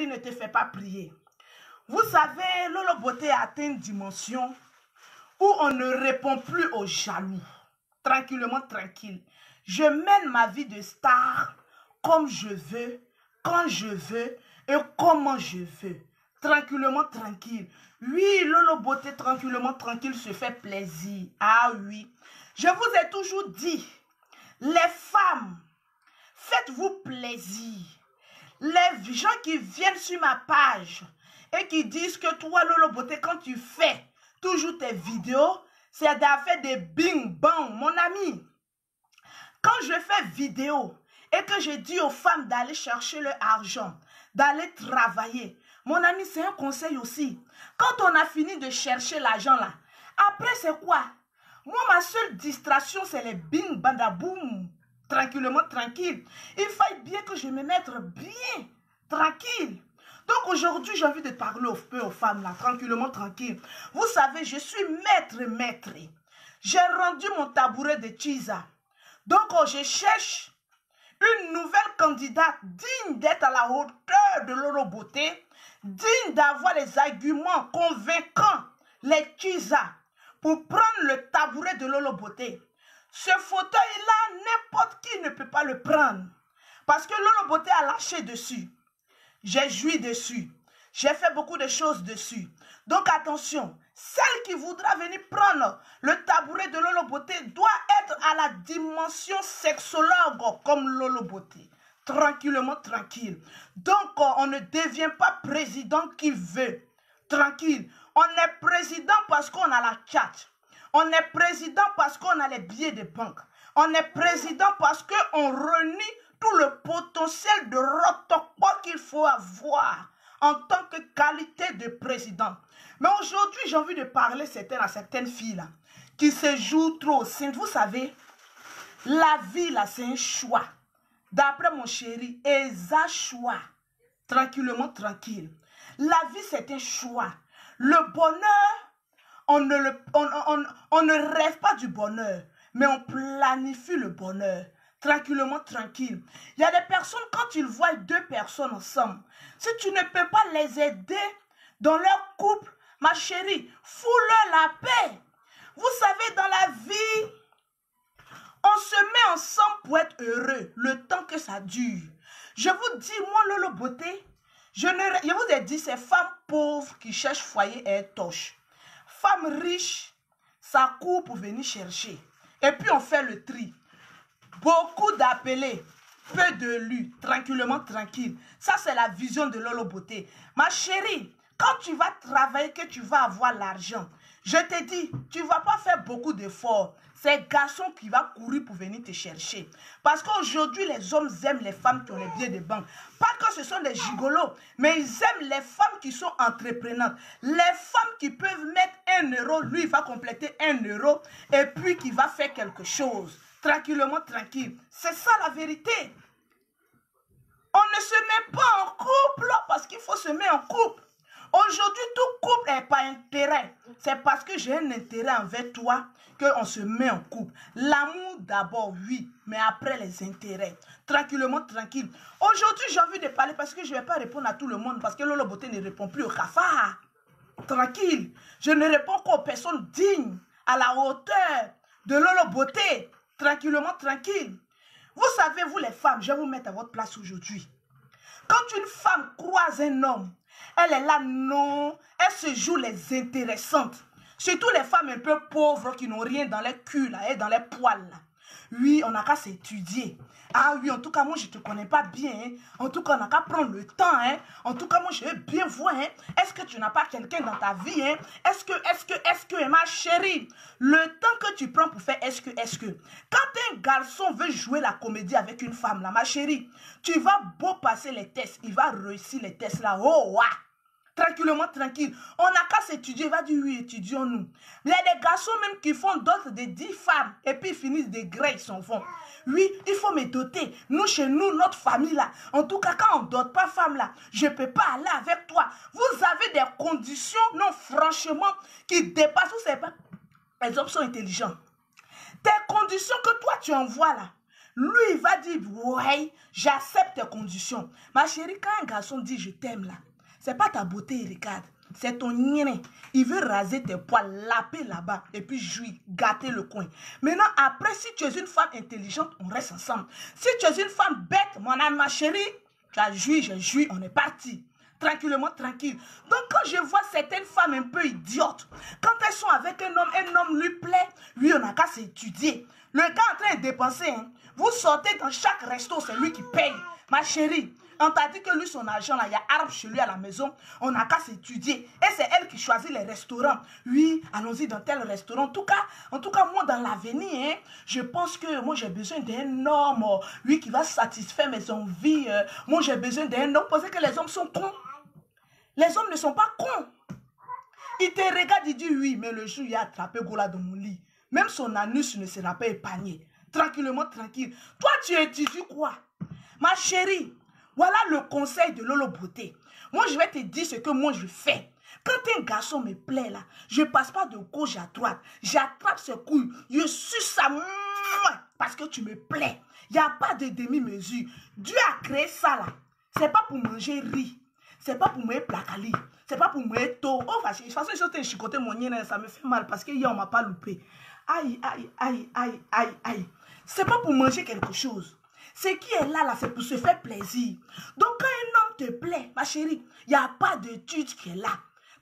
ne te fait pas prier. Vous savez, Lolo Beauté a atteint une dimension où on ne répond plus aux jaloux. Tranquillement, tranquille. Je mène ma vie de star comme je veux, quand je veux et comment je veux. Tranquillement, tranquille. Oui, Lolo Beauté, tranquillement, tranquille, se fait plaisir. Ah oui. Je vous ai toujours dit, les femmes, faites-vous plaisir. Les gens qui viennent sur ma page et qui disent que toi, Lolo Beauté, quand tu fais toujours tes vidéos, c'est d'affaire des bing-bang, mon ami. Quand je fais vidéo et que je dis aux femmes d'aller chercher leur argent, d'aller travailler, mon ami, c'est un conseil aussi. Quand on a fini de chercher l'argent là, après c'est quoi? Moi, ma seule distraction, c'est les bing-bandaboum. Tranquillement, tranquille. Il faille bien que je me mette bien, tranquille. Donc aujourd'hui, j'ai envie de parler aux femmes là, tranquillement, tranquille. Vous savez, je suis maître. J'ai rendu mon tabouret de Chiza. Donc je cherche une nouvelle candidate digne d'être à la hauteur de Lolo Beauté, digne d'avoir les arguments convaincants, les Chiza, pour prendre le tabouret de Lolo Beauté. Ce fauteuil-là, n'importe qui ne peut pas le prendre. Parce que Lolo Beauté a lâché dessus. J'ai joui dessus. J'ai fait beaucoup de choses dessus. Donc attention, celle qui voudra venir prendre le tabouret de Lolo Beauté doit être à la dimension sexologue comme Lolo Beauté. Tranquillement, tranquille. Donc on ne devient pas président qui veut. Tranquille. On est président parce qu'on a la chat. On est président parce qu'on a les billets de banque. On est président parce qu'on renie tout le potentiel de rotokpo qu'il faut avoir en tant que qualité de président. Mais aujourd'hui, j'ai envie de parler à certaines filles là, qui se jouent trop saintes. Vous savez, la vie là, c'est un choix. D'après mon chéri, Eza choix. Tranquillement, tranquille. La vie, c'est un choix. Le bonheur, on ne rêve pas du bonheur, mais on planifie le bonheur. Tranquillement, tranquille. Il y a des personnes, quand ils voient deux personnes ensemble, si tu ne peux pas les aider dans leur couple, ma chérie, fous-leur la paix. Vous savez, dans la vie, on se met ensemble pour être heureux, le temps que ça dure. Je vous dis, moi, Lolo Beauté, je vous ai dit, c'est femmes pauvres qui cherchent foyer et torche. Femmes riches, ça court pour venir chercher. Et puis, on fait le tri. Beaucoup d'appelés, peu de lus, tranquillement, tranquille. Ça, c'est la vision de Lolo Beauté. Ma chérie, quand tu vas travailler, que tu vas avoir l'argent, je te dis, tu ne vas pas faire beaucoup d'efforts. C'est garçon qui va courir pour venir te chercher. Parce qu'aujourd'hui, les hommes aiment les femmes qui ont les billets de banque. Pas que ce sont des gigolos, mais ils aiment les femmes qui sont entreprenantes. Les femmes qui peuvent mettre 1 euro, lui, il va compléter 1 euro et puis qui va faire quelque chose. Tranquillement, tranquille. C'est ça la vérité. On ne se met pas en couple parce qu'il faut se mettre en couple. Aujourd'hui, tout couple n'est pas intérêt. C'est parce que j'ai un intérêt envers toi qu'on se met en couple. L'amour d'abord, oui, mais après les intérêts. Tranquillement, tranquille. Aujourd'hui, j'ai envie de parler parce que je ne vais pas répondre à tout le monde parce que Lolo Beauté ne répond plus au cafard. Tranquille. Je ne réponds qu'aux personnes dignes, à la hauteur de Lolo Beauté. Tranquillement, tranquille. Vous savez, vous les femmes, je vais vous mettre à votre place aujourd'hui. Quand une femme croise un homme, elle est là, non, elle se joue les intéressantes. Surtout les femmes un peu pauvres qui n'ont rien dans les culs là, et dans les poils là. Oui, on n'a qu'à s'étudier. Ah oui, en tout cas, moi, je ne te connais pas bien. Hein. En tout cas, on n'a qu'à prendre le temps. Hein. En tout cas, moi, je veux bien voir. Hein. Est-ce que tu n'as pas quelqu'un dans ta vie? Hein? Est-ce que, ma chérie, le temps que tu prends pour faire est-ce que. Quand un garçon veut jouer la comédie avec une femme, là, ma chérie, tu vas beau passer les tests. Il va réussir les tests là. Oh, ouais. Tranquillement, tranquille. On n'a qu'à s'étudier. Il va dire oui, étudions-nous. Il y a des garçons même qui font d'autres de 10 femmes et puis ils finissent des grès, ils s'en vont. Oui, il faut me doter. Nous, chez nous, notre famille là, en tout cas, quand on ne dote pas femme là, je ne peux pas aller avec toi. Vous avez des conditions, non, franchement, qui dépassent. Vous ne savez pas, les hommes sont intelligents. Tes conditions que toi, tu envoies là, Lui, il va dire, ouais, j'accepte tes conditions. Ma chérie, quand un garçon dit, je t'aime là, c'est pas ta beauté, il regarde. C'est ton nien. Il veut raser tes poils, laper là-bas et puis jouir, gâter le coin. Maintenant, après, si tu es une femme intelligente, on reste ensemble. Si tu es une femme bête, mon âme, ma chérie, tu as joui, j'ai joui, on est parti. Tranquillement, tranquille. Donc, quand je vois certaines femmes un peu idiotes, quand elles sont avec un homme lui plaît, lui, on n'a qu'à s'étudier. Le gars en train de dépenser, hein, vous sortez dans chaque resto, c'est lui qui paye. Ma chérie, on t'a dit que lui, son argent, là, il y a arbre chez lui à la maison. On n'a qu'à s'étudier. Et c'est elle qui choisit les restaurants. Oui, allons-y dans tel restaurant. En tout cas, moi, dans l'avenir, hein, je pense que moi, j'ai besoin d'un homme, lui, qui va satisfaire mes envies. Moi, j'ai besoin d'un homme. Vous pensez que les hommes sont cons? Les hommes ne sont pas cons. Il te regarde, il dit oui, mais le jour où il a attrapé Gola dans mon lit, même son anus ne sera pas épargné. Tranquillement, tranquille. Toi, tu étudies quoi? Ma chérie, voilà le conseil de Lolo Beauté. Moi, je vais te dire ce que moi je fais. Quand un garçon me plaît là, je ne passe pas de gauche à droite. J'attrape ses couilles, je suce sa parce que tu me plais. Il n'y a pas de demi-mesure. Dieu a créé ça là. Ce n'est pas pour manger riz. C'est pas pour me placali. C'est pas pour me tôt. Oh, de toute façon, je t'ai chicoté mon nien, ça me fait mal parce que hier, on m'a pas loupé. Aïe, aïe, aïe, aïe, aïe, aïe. C'est pas pour manger quelque chose. Ce qui est là, c'est pour se faire plaisir. Donc, quand un homme te plaît, ma chérie, il n'y a pas d'étude qui est là.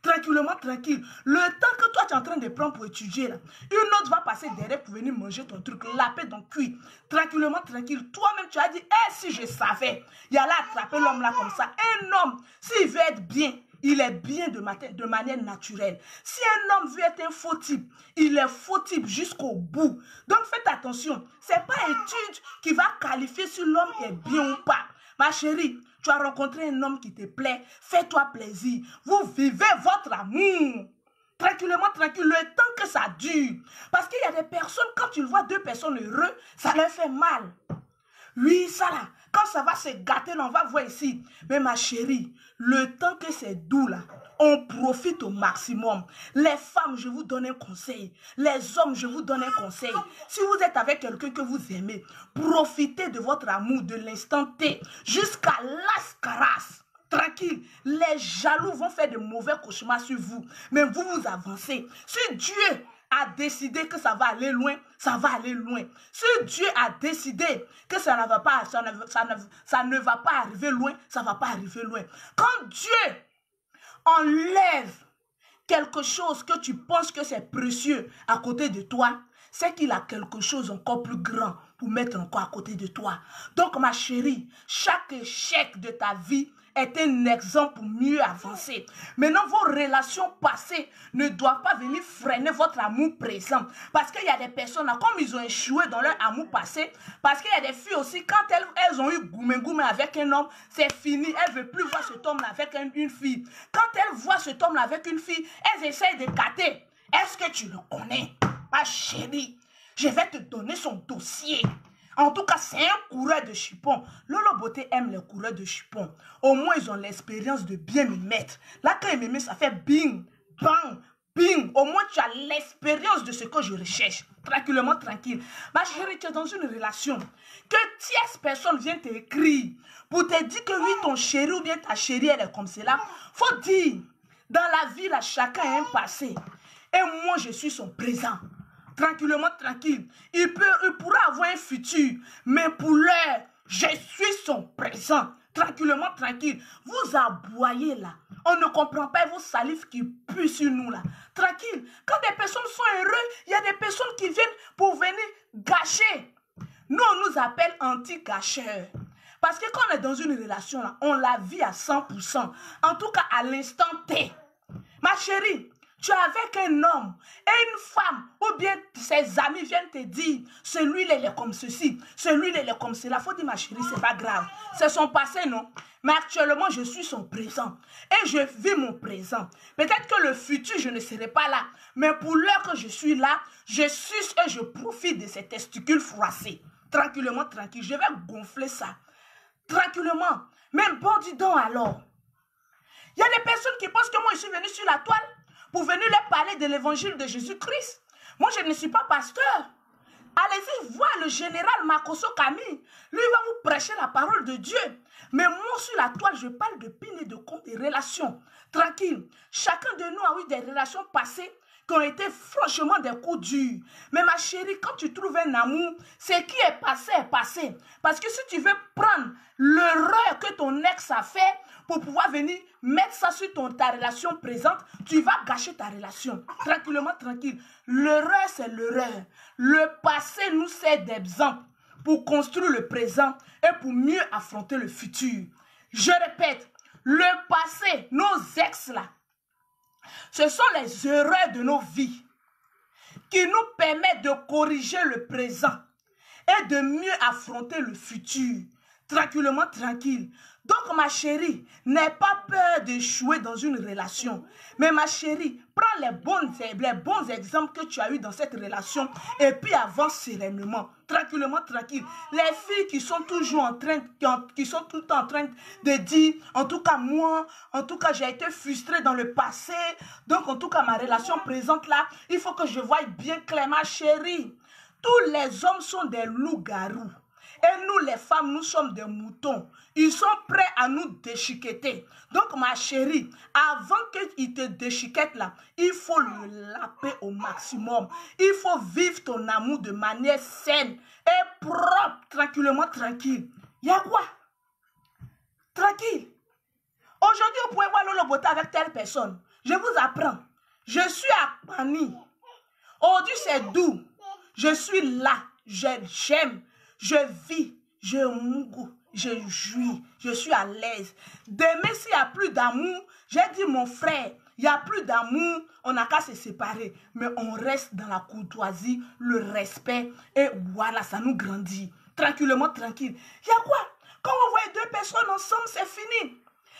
Tranquillement, tranquille. Le temps que toi, tu es en train de prendre pour étudier, là, une autre va passer derrière pour venir manger ton truc, laper ton cuit. Tranquillement, tranquille. Toi-même, tu as dit, si je savais, il allait attraper l'homme là comme ça. Un homme, s'il veut être bien, il est bien de manière naturelle. Si un homme veut être un faux type, il est faux type jusqu'au bout. Donc, faites attention. Ce n'est pas étude qui va qualifier si l'homme est bien ou pas. Ma chérie, tu as rencontré un homme qui te plaît, fais-toi plaisir. Vous vivez votre amour. Tranquillement, tranquille, le temps que ça dure. Parce qu'il y a des personnes, quand tu vois deux personnes heureuses, ça leur fait mal. Oui, ça là, quand ça va se gâter, là, on va voir ici. Mais ma chérie, le temps que c'est doux là, on profite au maximum. Les femmes, je vous donne un conseil. Les hommes, je vous donne un conseil. Si vous êtes avec quelqu'un que vous aimez, profitez de votre amour de l'instant T jusqu'à l'ascaras. Tranquille, les jaloux vont faire de mauvais cauchemars sur vous. Mais vous, vous avancez. Si Dieu a décidé que ça va aller loin, ça va aller loin. Si Dieu a décidé que ça ne va pas, ça ne va pas arriver loin, ça ne va pas arriver loin. Quand Dieu enlève quelque chose que tu penses que c'est précieux à côté de toi, c'est qu'il a quelque chose encore plus grand pour mettre encore à côté de toi. Donc ma chérie, chaque échec de ta vie est un exemple pour mieux avancer. Maintenant, vos relations passées ne doivent pas venir freiner votre amour présent. Parce qu'il y a des personnes, là, comme ils ont échoué dans leur amour passé, parce qu'il y a des filles aussi, quand elles ont eu goumé avec un homme, c'est fini. Elles ne veulent plus voir cet homme-là avec une fille. Quand elles voient cet homme-là avec une fille, elles essayent de gâter. Est-ce que tu le connais? Ma chérie, je vais te donner son dossier. En tout cas, c'est un coureur de chipon. Lolo Beauté aime les coureurs de chipon. Au moins, ils ont l'expérience de bien me mettre. Là, quand ils me mettent, ça fait bing, bang, bing. Au moins, tu as l'expérience de ce que je recherche. Tranquillement, tranquille. Ma chérie, tu es dans une relation. Que tierce personne vient t'écrire pour te dire que oui, ton chéri ou bien ta chérie, elle est comme cela. Faut dire, dans la vie, là, chacun a un passé. Et moi, je suis son présent. Tranquillement, tranquille. Il pourra avoir un futur, mais pour l'heure, je suis son présent. Tranquillement, tranquille. Vous aboyez là. On ne comprend pas vos salives qui puent sur nous là. Tranquille. Quand des personnes sont heureuses, il y a des personnes qui viennent pour venir gâcher. Nous, on nous appelle anti-gâcheurs. Parce que quand on est dans une relation là, on la vit à 100%. En tout cas, à l'instant T. Ma chérie, tu es avec un homme et une femme, ou bien ses amis viennent te dire, celui-là, il est comme ceci, celui-là, il est comme cela. Il faut dire, ma chérie, c'est pas grave. C'est son passé, non? Mais actuellement, je suis son présent. Et je vis mon présent. Peut-être que le futur, je ne serai pas là. Mais pour l'heure que je suis là, je suce et je profite de ces testicules froissés. Tranquillement, tranquille. Je vais gonfler ça. Tranquillement. Même bon, dis donc alors. Il y a des personnes qui pensent que moi, je suis venu sur la toile pour venir leur parler de l'évangile de Jésus-Christ. Moi, je ne suis pas pasteur. Allez-y voir le général Makoso Kami. Lui, il va vous prêcher la parole de Dieu. Mais moi, sur la toile, je parle de pine et de compte des relations. Tranquille. Chacun de nous a eu des relations passées qui ont été franchement des coups durs. Mais ma chérie, quand tu trouves un amour, ce qui est passé est passé. Parce que si tu veux prendre l'erreur que ton ex a fait pour pouvoir venir mettre ça sur ta relation présente, tu vas gâcher ta relation. Tranquillement, tranquille. L'erreur, c'est l'erreur. Le passé nous sert d'exemple pour construire le présent et pour mieux affronter le futur. Je répète, le passé, nos ex là, ce sont les erreurs de nos vies qui nous permettent de corriger le présent et de mieux affronter le futur. Tranquillement, tranquille. Donc, ma chérie, n'aie pas peur d'échouer dans une relation. Mais ma chérie, prends les bons exemples que tu as eu dans cette relation et puis avance sereinement, tranquillement, tranquille. Les filles qui sont toujours en train, qui sont tout le temps en train de dire, en tout cas moi, en tout cas j'ai été frustrée dans le passé, donc en tout cas ma relation présente là, il faut que je voie bien clair, ma chérie. Tous les hommes sont des loups-garous. Et nous, les femmes, nous sommes des moutons. Ils sont prêts à nous déchiqueter. Donc, ma chérie, avant qu'ils te déchiquettent là, il faut le laper au maximum. Il faut vivre ton amour de manière saine et propre, tranquillement, tranquille. Il y a quoi? Tranquille. Aujourd'hui, vous pouvez voir Lolo Bota avec telle personne. Je vous apprends. Je suis à Pani. Aujourd'hui, c'est doux. Je suis là. J'aime. Je vis, je mougou, je jouis, je suis à l'aise. Demain, s'il n'y a plus d'amour, j'ai dit mon frère, il n'y a plus d'amour, on n'a qu'à se séparer. Mais on reste dans la courtoisie, le respect, et voilà, ça nous grandit. Tranquillement, tranquille. Il y a quoi? Quand on voit deux personnes ensemble, c'est fini.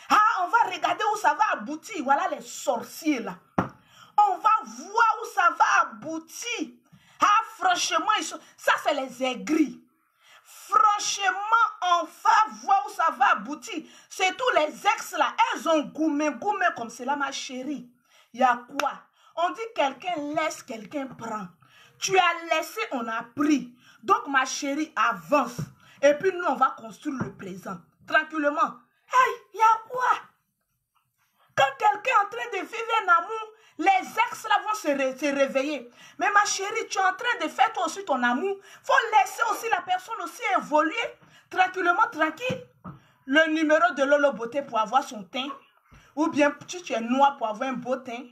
Ah, on va regarder où ça va aboutir. Voilà les sorciers là. On va voir où ça va aboutir. Ah, franchement, ça c'est les aigris. Franchement, on va voir où ça va aboutir. C'est tous les ex là. Elles ont goumé comme cela, ma chérie. Il y a quoi? On dit quelqu'un laisse, quelqu'un prend. Tu as laissé, on a pris. Donc, ma chérie, avance. Et puis, nous, on va construire le présent. Tranquillement. Hey, il y a quoi? Quand quelqu'un est en train de vivre un amour, les ex là vont se réveiller. Mais ma chérie, tu es en train de faire toi aussi ton amour. Il faut laisser aussi la personne aussi évoluer. Tranquillement, tranquille. Le numéro de Lolo Beauté pour avoir son teint. Ou bien si tu es noir pour avoir un beau teint.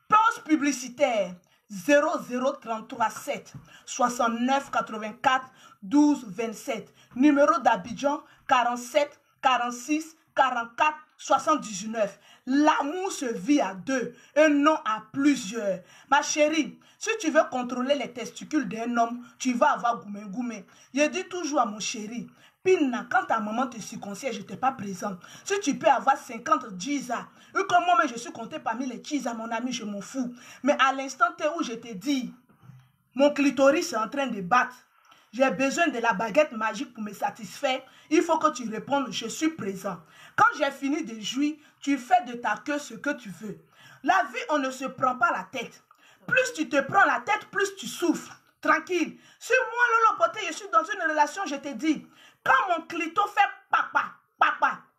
Pause publicitaire. 00337 69 84 12 27. Numéro d'Abidjan 47 46 44 79. L'amour se vit à deux et non à plusieurs. Ma chérie, si tu veux contrôler les testicules d'un homme, tu vas avoir goumé. Je dis toujours à mon chéri, Pina, quand ta maman te circoncise, je n'étais pas présente. Si tu peux avoir 50 djizas, et que moi, je suis compté parmi les djizas, mon ami, je m'en fous. Mais à l'instant où je te dis, mon clitoris est en train de battre, j'ai besoin de la baguette magique pour me satisfaire. Il faut que tu répondes, je suis présent. Quand j'ai fini de jouir, tu fais de ta queue ce que tu veux. La vie, on ne se prend pas la tête. Plus tu te prends la tête, plus tu souffres. Tranquille. Si moi, Lolo Beauté, je suis dans une relation, je te dis, quand mon clito fait papa,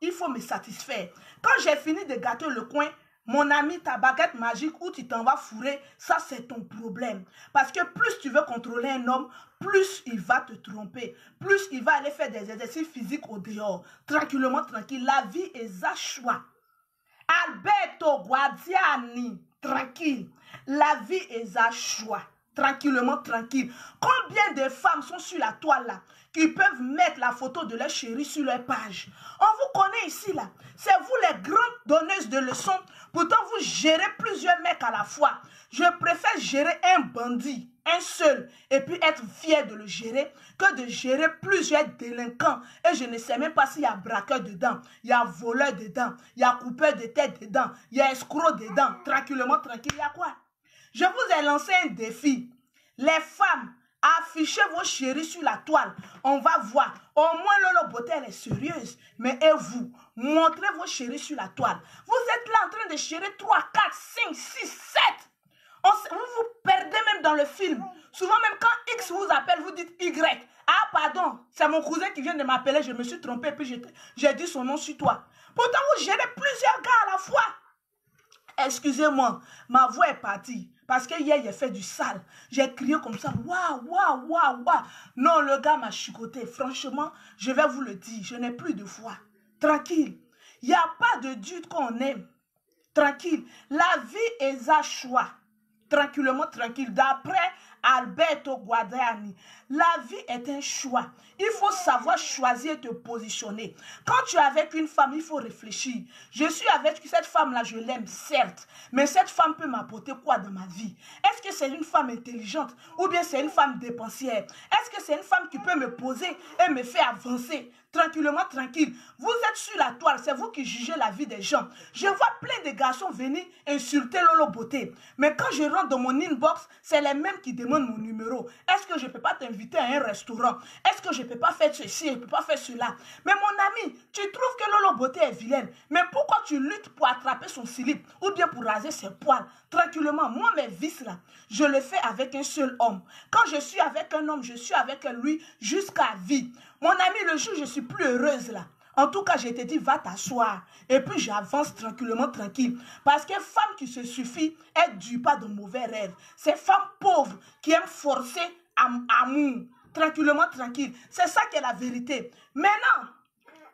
il faut me satisfaire. Quand j'ai fini de gâter le coin, mon ami, ta baguette magique où tu t'en vas fourrer, ça c'est ton problème. Parce que plus tu veux contrôler un homme, plus il va te tromper. Plus il va aller faire des exercices physiques au dehors. Tranquillement, tranquille. La vie est à choix. Alberto Guadiani, tranquille. La vie est à choix. Tranquillement, tranquille. Combien de femmes sont sur la toile là qui peuvent mettre la photo de leur chéri sur leur page? On vous connaît ici là. C'est vous les grandes donneuses de leçons. Pourtant, vous gérez plusieurs mecs à la fois. Je préfère gérer un bandit, un seul, et puis être fier de le gérer, que de gérer plusieurs délinquants. Et je ne sais même pas s'il y a braqueur dedans, il y a voleur dedans, il y a coupeur de tête dedans, il y a escroc dedans. Tranquillement, tranquille, il y a quoi? Je vous ai lancé un défi. Les femmes, affichez vos chéris sur la toile. On va voir. Au moins, Lolo Beauté, elle est sérieuse. Mais et vous, montrez vos chéris sur la toile. Vous êtes là en train de chérir 3, 4, 5, 6, 7. On Vous vous perdez même dans le film. Souvent même quand X vous appelle, vous dites Y. Ah pardon, c'est mon cousin qui vient de m'appeler, je me suis trompé, puis j'ai dit son nom sur toi. Pourtant vous gérez plusieurs gars à la fois. Excusez-moi, ma voix est partie. Parce que hier, j'ai fait du sale. J'ai crié comme ça. Waouh, waouh, waouh, waouh. Non, le gars m'a chicoté. Franchement, je vais vous le dire. Je n'ai plus de foi. Tranquille. Il n'y a pas de Dieu qu'on aime. Tranquille. La vie est un choix. Tranquillement, tranquille. D'après Alberto Guadagnini, la vie est un choix. Il faut savoir choisir et te positionner. Quand tu es avec une femme, il faut réfléchir. Je suis avec cette femme-là, je l'aime, certes. Mais cette femme peut m'apporter quoi dans ma vie? Est-ce que c'est une femme intelligente ou bien c'est une femme dépensière? Est-ce que c'est une femme qui peut me poser et me faire avancer? Tranquillement, tranquille. Vous êtes sur la toile, c'est vous qui jugez la vie des gens. Je vois plein de garçons venir insulter Lolo Beauté. Mais quand je rentre dans mon inbox, c'est les mêmes qui demandent mon numéro. Est-ce que je ne peux pas t'inviter à un restaurant? Est-ce que je ne peux pas faire ceci, je ne peux pas faire cela? Mais mon ami, tu trouves que Lolo Beauté est vilaine. Mais pourquoi tu luttes pour attraper son slip ou bien pour raser ses poils? Tranquillement, moi mes vices là, je le fais avec un seul homme. Quand je suis avec un homme, je suis avec lui jusqu'à vie. Mon ami, le jour où je suis plus heureuse là, en tout cas, je te dis, va t'asseoir. Et puis, j'avance tranquillement, tranquille. Parce que femme qui se suffit, elle ne dure pas de mauvais rêves. C'est femme pauvre qui aime forcer amour. Tranquillement, tranquille. C'est ça qui est la vérité. Maintenant,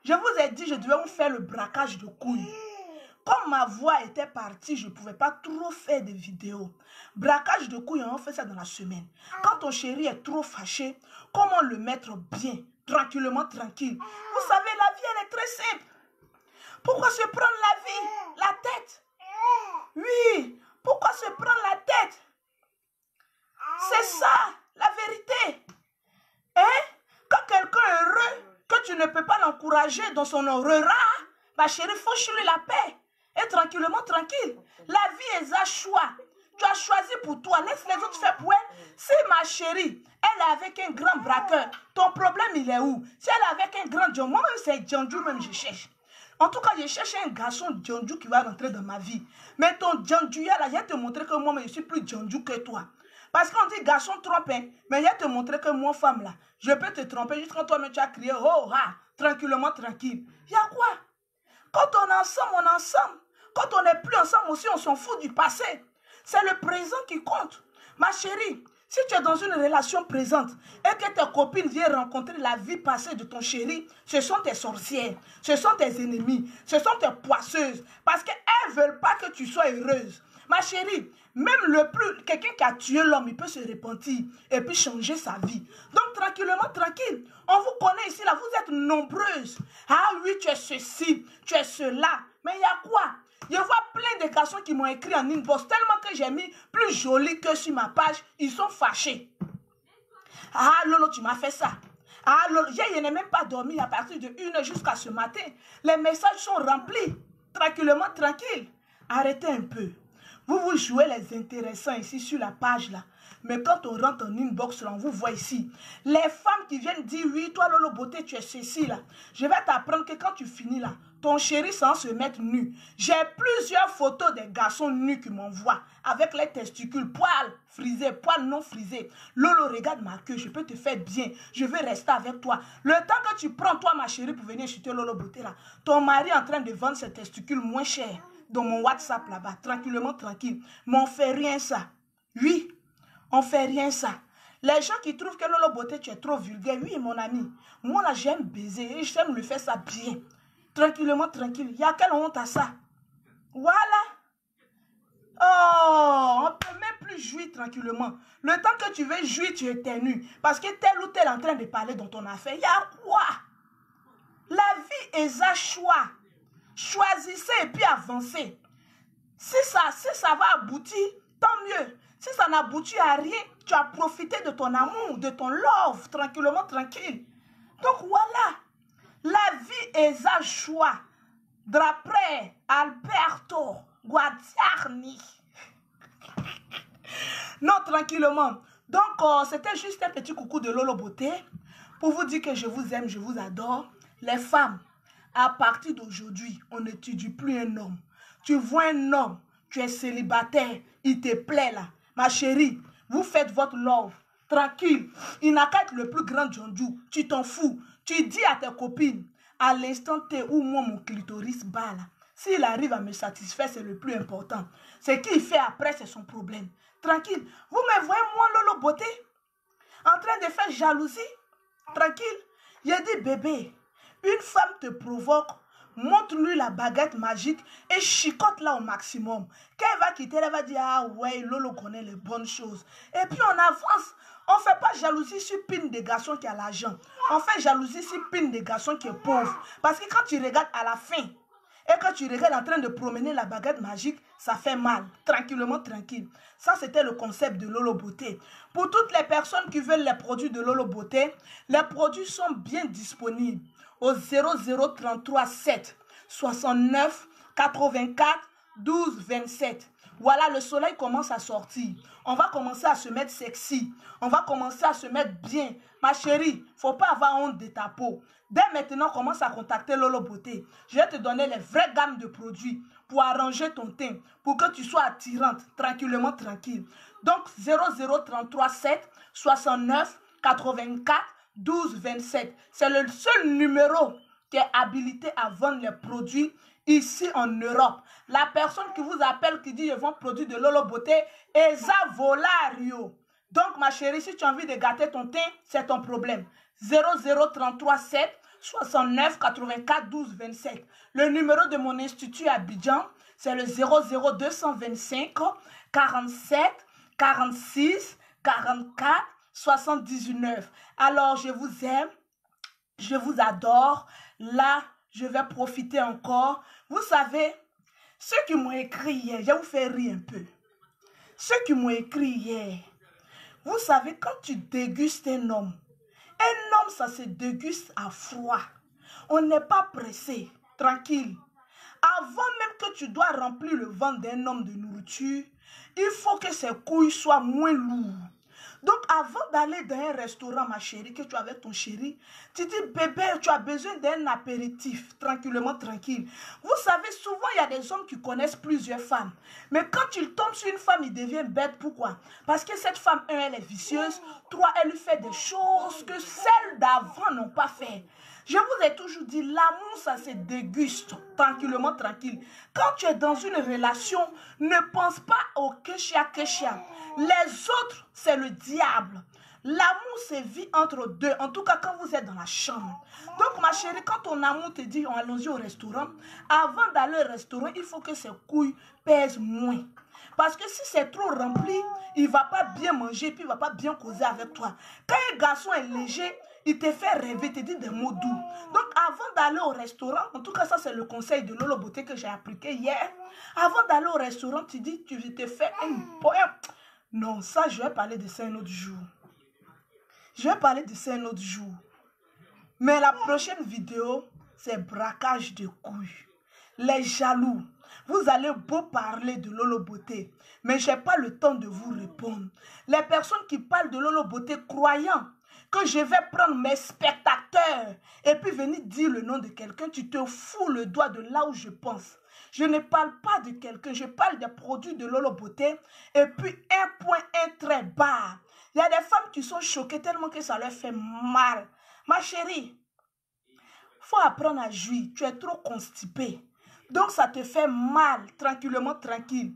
je vous ai dit, je devais vous faire le braquage de couilles. Comme ma voix était partie, je ne pouvais pas trop faire de vidéos. Braquage de couilles, on fait ça dans la semaine. Quand ton chéri est trop fâché, comment le mettre bien, tranquillement, tranquille? Vous savez, la vie, elle est très simple. Pourquoi se prendre la vie, la tête? Oui, pourquoi se prendre la tête? C'est ça, la vérité. Hein? Quand quelqu'un est heureux, que tu ne peux pas l'encourager dans son heureux, ma chérie, fiche-lui la paix. Et tranquillement, tranquille. La vie est un choix. Tu as choisi pour toi. Laisse les autres faire pour elle. Si ma chérie, elle est avec un grand braqueur, ton problème, il est où? Si elle est avec un grand John, moi-même, c'est Djandjou même je cherche. En tout cas, je cherche un garçon Djandjou qui va rentrer dans ma vie. Mais ton Djandjou, là, je vais te montrer que moi, je suis plus Djandjou que toi. Parce qu'on dit garçon trompe, hein, mais je vais te montrer que moi, femme, là, je peux te tromper juste quand toi-même tu as crié, oh, ah, tranquillement, tranquille. Il y a quoi? Quand on est ensemble, on est ensemble. Quand on n'est plus ensemble aussi, on s'en fout du passé. C'est le présent qui compte. Ma chérie, si tu es dans une relation présente et que tes copines viennent rencontrer la vie passée de ton chéri, ce sont tes sorcières, ce sont tes ennemis, ce sont tes poisseuses. Parce qu'elles ne veulent pas que tu sois heureuse. Ma chérie, même quelqu'un qui a tué l'homme, il peut se repentir et puis changer sa vie. Donc tranquillement, tranquille. On vous connaît ici, là, vous êtes nombreuses. Ah oui, tu es ceci, tu es cela. Mais il y a quoi? Je vois plein de garçons qui m'ont écrit en inbox, tellement que j'ai mis plus joli que sur ma page, ils sont fâchés. Ah Lolo, tu m'as fait ça. Ah Lolo, je n'ai même pas dormi à partir de 1h jusqu'à ce matin. Les messages sont remplis. Tranquillement, tranquille. Arrêtez un peu. Vous jouez les intéressants ici sur la page là. Mais quand on rentre en inbox là, on vous voit ici. Les femmes qui viennent dire, oui, toi Lolo Beauté, tu es ceci là. Je vais t'apprendre que quand tu finis là, ton chéri sans se mettre nu. J'ai plusieurs photos des garçons nus qui m'envoient. Avec les testicules, poils frisés, poils non frisés. Lolo, regarde ma queue, je peux te faire bien. Je veux rester avec toi. Le temps que tu prends toi ma chérie pour venir chuter Lolo Beauté là, ton mari est en train de vendre ses testicules moins chers. Dans mon WhatsApp là-bas, tranquillement, tranquille. Mais on fait rien ça. Oui, on fait rien ça. Les gens qui trouvent que Lolo Beauté, tu es trop vulgaire. Oui, mon ami. Moi là, j'aime baiser et j'aime le faire ça bien. Tranquillement, tranquille. Il y a quelle honte à ça? Voilà. Oh, on ne peut même plus jouir tranquillement. Le temps que tu veux jouir, tu éternues. Parce que tel ou tel est en train de parler dans ton affaire. Il y a quoi? La vie est un choix. Choisissez et puis avancez. Si ça va aboutir, tant mieux. Si ça n'aboutit à rien, tu as profité de ton amour, de ton love, tranquillement, tranquille. Donc voilà. La vie est un choix. D'après Alberto Guadagnini. Non, tranquillement. Donc, c'était juste un petit coucou de Lolo Beauté pour vous dire que je vous aime, je vous adore. Les femmes, à partir d'aujourd'hui, on n'étudie plus un homme. Tu vois un homme, tu es célibataire, il te plaît là. Ma chérie, vous faites votre love. Tranquille. Il n'a qu'à être le plus grand Djondjou. Tu t'en fous. Tu dis à tes copines, à l'instant T où moi mon clitoris bat là, s'il arrive à me satisfaire, c'est le plus important. Ce qu'il fait après, c'est son problème. Tranquille. Vous me voyez, moi, Lolo Beauté, en train de faire jalousie. Tranquille. J'ai dit, bébé, une femme te provoque, montre-lui la baguette magique et chicote-la au maximum. Quand elle va quitter, elle va dire, ah ouais, Lolo connaît les bonnes choses. Et puis on avance. On ne fait pas jalousie sur pine des garçons qui a l'argent. On fait jalousie sur pine des garçons qui est pauvre. Parce que quand tu regardes à la fin, et quand tu regardes en train de promener la baguette magique, ça fait mal. Tranquillement, tranquille. Ça, c'était le concept de Lolo Beauté. Pour toutes les personnes qui veulent les produits de Lolo Beauté, les produits sont bien disponibles au 0033 7 69 84 12 27. Voilà, le soleil commence à sortir. On va commencer à se mettre sexy. On va commencer à se mettre bien. Ma chérie, il ne faut pas avoir honte de ta peau. Dès maintenant, commence à contacter Lolo Beauté. Je vais te donner les vraies gammes de produits pour arranger ton teint, pour que tu sois attirante, tranquillement, tranquille. Donc, 0033 7 69 84 12 27. C'est le seul numéro qui est habilité à vendre les produits ici en Europe. La personne qui vous appelle, qui dit je vends produit de Lolo Beauté, Eza Volario. Donc ma chérie, si tu as envie de gâter ton teint, c'est ton problème. 0033 7 69 84 12 27. Le numéro de mon institut à Abidjan, c'est le 00225 47 46 44 79. Alors je vous aime, je vous adore. Là, je vais profiter encore. Vous savez, ceux qui m'ont écrit hier, je vous fais rire un peu. Ceux qui m'ont écrit hier, vous savez, quand tu dégustes un homme, ça se déguste à froid. On n'est pas pressé, tranquille. Avant même que tu dois remplir le ventre d'un homme de nourriture, il faut que ses couilles soient moins lourdes. Donc, avant d'aller dans un restaurant, ma chérie, que tu as avec ton chéri, tu dis, bébé, tu as besoin d'un apéritif, tranquillement, tranquille. Vous savez, souvent, il y a des hommes qui connaissent plusieurs femmes. Mais quand il tombe sur une femme, il devient bête. Pourquoi? Parce que cette femme, un, elle est vicieuse. Trois, elle lui fait des choses que celles d'avant n'ont pas fait. Je vous ai toujours dit, l'amour, ça se déguste tranquillement, tranquille. Quand tu es dans une relation, ne pense pas au kéchia. Les autres, c'est le diable. L'amour se vit entre deux, en tout cas quand vous êtes dans la chambre. Donc ma chérie, quand ton amour te dit, allons-y au restaurant, avant d'aller au restaurant, il faut que ses couilles pèsent moins. Parce que si c'est trop rempli, il ne va pas bien manger, puis il ne va pas bien causer avec toi. Quand un garçon est léger, il te fait rêver, te dit des mots doux. Donc avant d'aller au restaurant, en tout cas ça c'est le conseil de Lolo Beauté que j'ai appliqué hier. Avant d'aller au restaurant, tu dis, tu te fais un poème. Non, ça je vais parler de ça un autre jour. Je vais parler de ça un autre jour. Mais la prochaine vidéo, c'est braquage de couilles. Les jaloux. Vous allez beau parler de Lolo Beauté, mais je n'ai pas le temps de vous répondre. Les personnes qui parlent de Lolo Beauté, croyant que je vais prendre mes spectateurs et puis venir dire le nom de quelqu'un, tu te fous le doigt de là où je pense. Je ne parle pas de quelqu'un, je parle des produits de Lolo Beauté et puis un point, un trait bas. Il y a des femmes qui sont choquées tellement que ça leur fait mal. Ma chérie, il faut apprendre à jouir. Tu es trop constipée. Donc ça te fait mal, tranquillement, tranquille.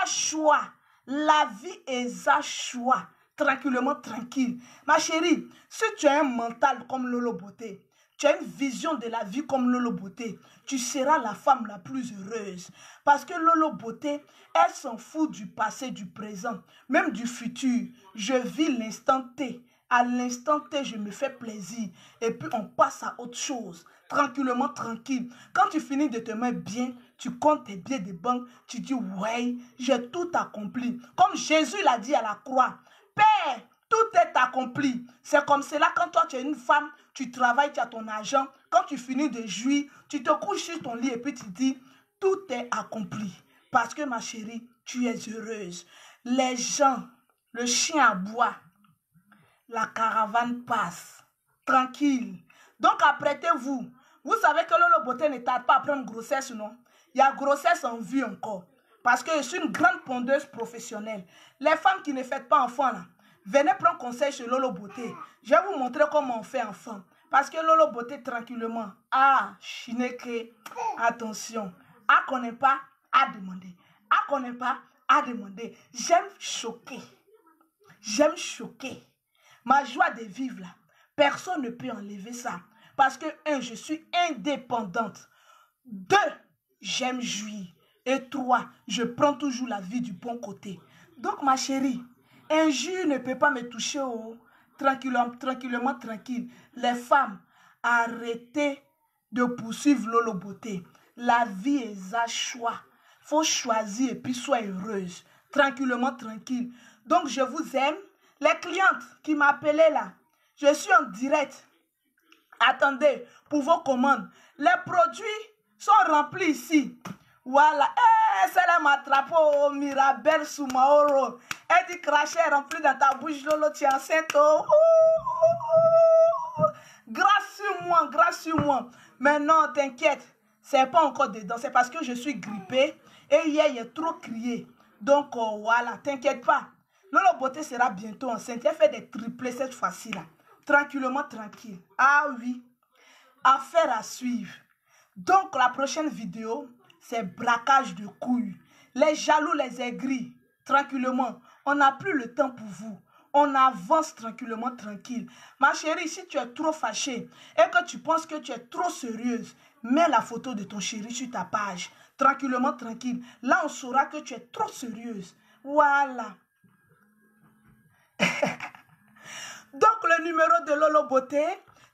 Choix. La vie est à choix. Tranquillement, tranquille. Ma chérie, si tu as un mental comme Lolo Beauté, tu as une vision de la vie comme Lolo Beauté, tu seras la femme la plus heureuse. Parce que Lolo Beauté, elle s'en fout du passé, du présent, même du futur. Je vis l'instant T. À l'instant T, je me fais plaisir. Et puis, on passe à autre chose. Tranquillement, tranquille. Quand tu finis de te mettre bien, tu comptes tes billets de banque. Tu dis, ouais, j'ai tout accompli. Comme Jésus l'a dit à la croix. Père, tout est accompli. C'est comme cela quand toi, tu es une femme, tu travailles, tu as ton argent. Quand tu finis de jouir, tu te couches sur ton lit et puis tu dis, tout est accompli. Parce que ma chérie, tu es heureuse. Les gens, le chien aboie. La caravane passe. Tranquille. Donc apprêtez-vous. Vous savez que Lolo Beauté ne tarde pas à prendre grossesse, non? Il y a grossesse en vue encore. Parce que je suis une grande pondeuse professionnelle. Les femmes qui ne font pas enfant, là, venez prendre conseil chez Lolo Beauté. Je vais vous montrer comment on fait enfant. Parce que Lolo Beauté, tranquillement. Ah, Chineke, attention. À connaît pas, à demander. À connaît pas, à demander. J'aime choquer. J'aime choquer. Ma joie de vivre là, personne ne peut enlever ça. Parce que, un, je suis indépendante. Deux, j'aime jouir. Et trois, je prends toujours la vie du bon côté. Donc, ma chérie, un jus ne peut pas me toucher au tranquillement, tranquille. Les femmes, arrêtez de poursuivre Lolo Beauté. La vie est un choix. Il faut choisir et puis sois heureuse. Tranquillement, tranquille. Donc, je vous aime. Les clientes qui m'appelaient là, je suis en direct. Attendez, pour vos commandes. Les produits sont remplis ici. Voilà. C'est m'attrape au Mirabel Soumaoro. Elle dit cracher rempli dans ta bouche, Lolo, tu es enceinte. Grâce sur moi. Mais non, t'inquiète. C'est pas encore dedans. C'est parce que je suis grippée. Et hier, il a trop crié. Donc, voilà, t'inquiète pas. Lolo Beauté sera bientôt enceinte. Elle fait des triplés cette fois-ci là. Tranquillement, tranquille. Ah oui. Affaire à suivre. Donc, la prochaine vidéo, c'est braquage de couilles. Les jaloux, les aigris. Tranquillement. On n'a plus le temps pour vous. On avance tranquillement, tranquille. Ma chérie, si tu es trop fâchée et que tu penses que tu es trop sérieuse, mets la photo de ton chéri sur ta page. Tranquillement, tranquille. Là, on saura que tu es trop sérieuse. Voilà. Donc, le numéro de Lolo Beauté,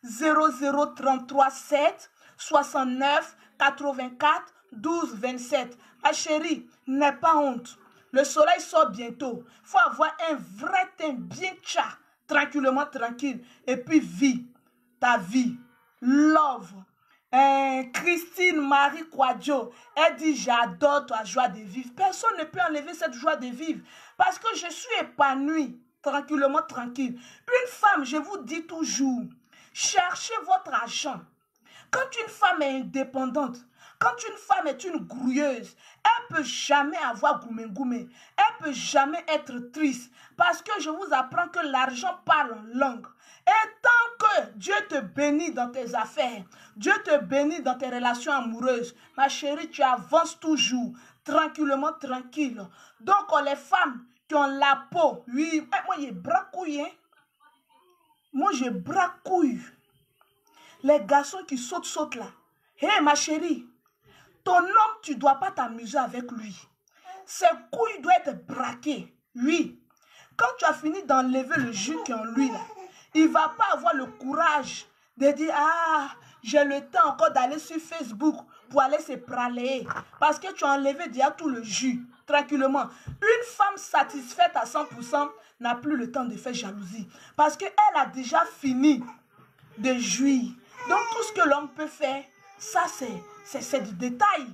00337 69 84 12 27. Ma chérie, n'aie pas honte. Le soleil sort bientôt. Il faut avoir un vrai teint bien tcha. Tranquillement, tranquille. Et puis, vis ta vie. Love. Christine Marie Quadjo, elle dit j'adore ta joie de vivre. Personne ne peut enlever cette joie de vivre. Parce que je suis épanouie. Tranquillement, tranquille. Une femme, je vous dis toujours, cherchez votre argent. Quand une femme est indépendante, quand une femme est une grouilleuse, elle ne peut jamais avoir goumé-goumé. Elle ne peut jamais être triste. Parce que je vous apprends que l'argent parle en langue. Et tant que Dieu te bénit dans tes affaires, Dieu te bénit dans tes relations amoureuses, ma chérie, tu avances toujours, tranquillement, tranquille. Donc, les femmes qui ont la peau, oui, moi, j'ai bracouille, hein. Moi, j'ai bracouille. Les garçons qui sautent là. Hé, ma chérie, ton homme, tu ne dois pas t'amuser avec lui. Ses couilles doivent être braquées. Oui. Quand tu as fini d'enlever le jus qui est en lui, là, il ne va pas avoir le courage de dire, ah, j'ai le temps encore d'aller sur Facebook pour aller se praler. Parce que tu as enlevé déjà tout le jus, tranquillement. Une femme satisfaite à 100% n'a plus le temps de faire jalousie. Parce qu'elle a déjà fini de jouir. Donc, tout ce que l'homme peut faire, ça, c'est du détail.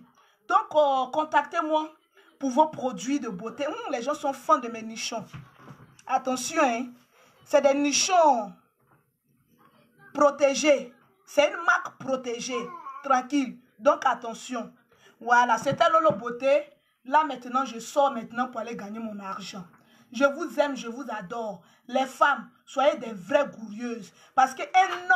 Donc, contactez-moi pour vos produits de beauté. Les gens sont fans de mes nichons. Attention, hein. C'est des nichons protégés. C'est une marque protégée. Tranquille. Donc, attention. Voilà, c'était Lolo Beauté. Là, maintenant, je sors maintenant pour aller gagner mon argent. Je vous aime, je vous adore. Les femmes, soyez des vraies grouilleuses. Parce qu'un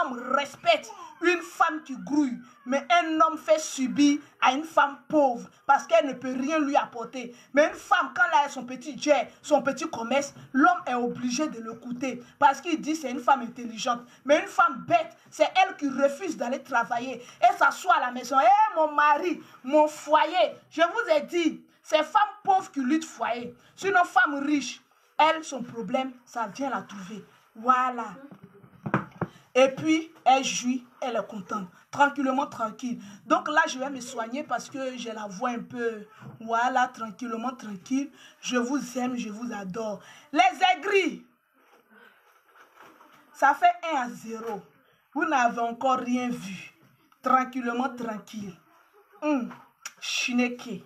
homme respecte une femme qui grouille. Mais un homme fait subir à une femme pauvre. Parce qu'elle ne peut rien lui apporter. Mais une femme, quand elle a son petit jet, son petit commerce, l'homme est obligé de l'écouter. Parce qu'il dit c'est une femme intelligente. Mais une femme bête, c'est elle qui refuse d'aller travailler. Et s'assoit à la maison. Eh, mon mari, mon foyer. Je vous ai dit, c'est femmes pauvres qui luttent foyer. Sinon, femme riche, elle, son problème, ça vient la trouver. Voilà. Et puis, elle jouit, elle est contente. Tranquillement, tranquille. Donc là, je vais me soigner parce que j'ai la voix un peu... Voilà, tranquillement, tranquille. Je vous aime, je vous adore. Les aigris, ça fait 1-0. Vous n'avez encore rien vu. Tranquillement, tranquille. Chineke.